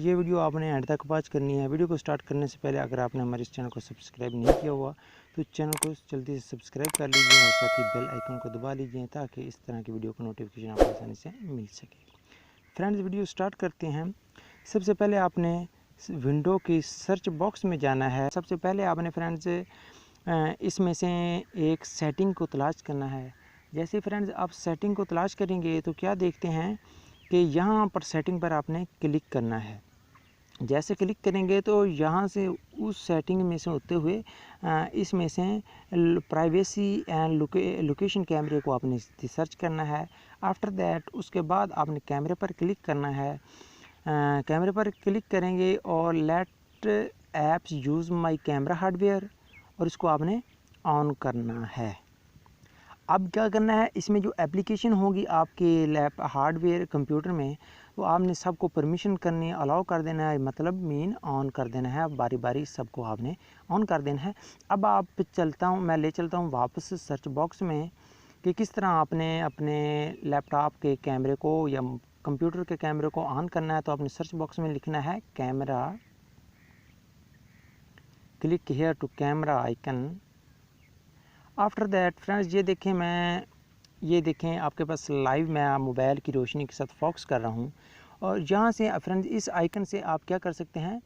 ये वीडियो आपने एंड तक वॉच करनी है। वीडियो को स्टार्ट करने से पहले अगर आपने हमारे इस चैनल को सब्सक्राइब नहीं किया हुआ तो चैनल को जल्दी से सब्सक्राइब कर लीजिए और साथ ही बेल आइकन को दबा लीजिए ताकि इस तरह की वीडियो का नोटिफिकेशन आपको आसानी से मिल सके। फ्रेंड्स, वीडियो स्टार्ट करते हैं। सबसे पहले आपने विंडो की सर्च बॉक्स में जाना है। सबसे पहले आपने फ्रेंड्स इसमें से एक सेटिंग को तलाश करना है। जैसे फ्रेंड्स आप सेटिंग को तलाश करेंगे तो क्या देखते हैं कि यहाँ पर सेटिंग पर आपने क्लिक करना है। जैसे क्लिक करेंगे तो यहाँ से उस सेटिंग में से होते हुए इसमें से प्राइवेसी एंड लोकेशन कैमरे को आपने सर्च करना है। आफ्टर दैट उसके बाद आपने कैमरे पर क्लिक करना है। कैमरे पर क्लिक करेंगे और let apps use my camera hardware और इसको आपने ऑन करना है। अब क्या करना है, इसमें जो एप्लीकेशन होगी आपके लैप हार्डवेयर कंप्यूटर में तो आपने सबको परमिशन करनी है, अलाउ कर देना है, मतलब मीन ऑन कर देना है। बारी बारी सबको आपने ऑन कर देना है। अब मैं ले चलता हूँ वापस सर्च बॉक्स में कि किस तरह आपने अपने लैपटॉप के कैमरे को या कंप्यूटर के कैमरे को ऑन करना है। तो आपने सर्च बॉक्स में लिखना है camera, click here to camera icon. After that friends ये देखें आपके पास लाइव मैं मोबाइल की रोशनी के साथ फोकस कर रहा हूँ और यहाँ से फ्रेंड्स इस आइकन से आप क्या कर सकते हैं,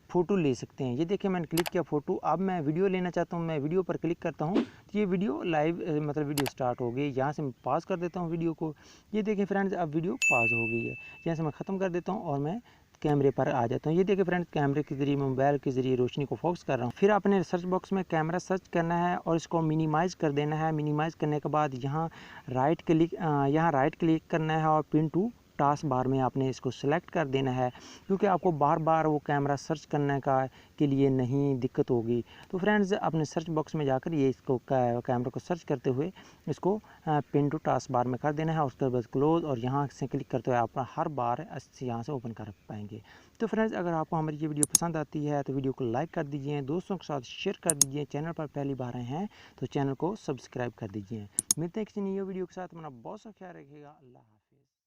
फ़ोटो ले सकते हैं। ये देखिए मैंने क्लिक किया फ़ोटो। अब मैं वीडियो लेना चाहता हूँ, मैं वीडियो पर क्लिक करता हूँ तो ये वीडियो लाइव मतलब वीडियो स्टार्ट हो गई। यहाँ से मैं पॉज कर देता हूँ वीडियो को। ये देखिए फ्रेंड्स अब वीडियो पॉज हो गई है। यहाँ से मैं ख़त्म कर देता हूँ और मैं कैमरे पर आ जाता हूँ। ये देखिए फ्रेंड्स कैमरे के ज़रिए मोबाइल के ज़रिए रोशनी को फोकस कर रहा हूँ। फिर आपने सर्च बॉक्स में कैमरा सर्च करना है और इसको मिनिमाइज़ कर देना है। मिनिमाइज़ करने के बाद यहाँ राइट क्लिक करना है और पिन टू टास्क बार में आपने इसको सेलेक्ट कर देना है, क्योंकि आपको बार बार वो कैमरा सर्च करने के लिए नहीं दिक्कत होगी। तो फ्रेंड्स अपने सर्च बॉक्स में जाकर ये इसको कैमरा को सर्च करते हुए इसको पिन टू टास्क बार में कर देना है। उसके बाद क्लोज और यहाँ से क्लिक करते हुए आप हर बार यहाँ से ओपन कर पाएंगे। तो फ्रेंड्स अगर आपको हमारी ये वीडियो पसंद आती है तो वीडियो को लाइक कर दीजिए, दोस्तों के साथ शेयर कर दीजिए। चैनल पर पहली बार आए हैं तो चैनल को सब्सक्राइब कर दीजिए। मिलते हैं किसी नई वीडियो के साथ। अपना बहुत सा ख्याल रखिएगा। अल्लाह।